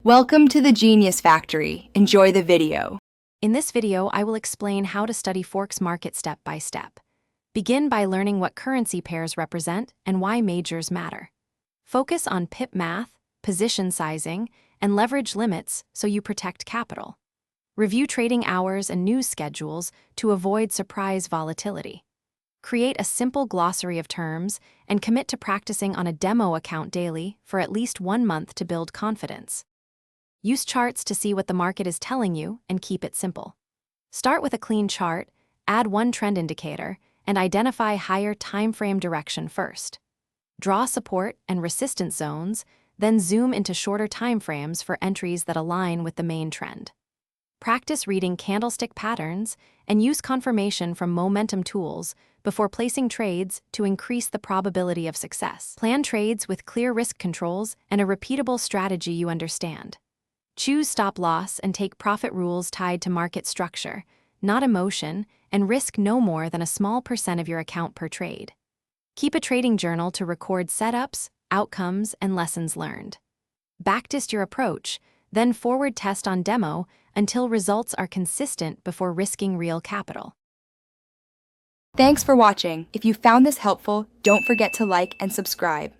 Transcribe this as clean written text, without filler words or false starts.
Welcome to the Genius Factory. Enjoy the video. In this video, I will explain how to study Forex market step by step. Begin by learning what currency pairs represent and why majors matter. Focus on pip math, position sizing, and leverage limits so you protect capital. Review trading hours and news schedules to avoid surprise volatility. Create a simple glossary of terms and commit to practicing on a demo account daily for at least 1 month to build confidence. Use charts to see what the market is telling you and keep it simple. Start with a clean chart, add one trend indicator, and identify higher timeframe direction first. Draw support and resistance zones, then zoom into shorter timeframes for entries that align with the main trend. Practice reading candlestick patterns and use confirmation from momentum tools before placing trades to increase the probability of success. Plan trades with clear risk controls and a repeatable strategy you understand. Choose stop loss and take profit rules tied to market structure, not emotion, and risk no more than a small % of your account per trade. Keep a trading journal to record setups, outcomes, and lessons learned. Backtest your approach, then forward test on demo until results are consistent before risking real capital. Thanks for watching. If you found this helpful, don't forget to like and subscribe.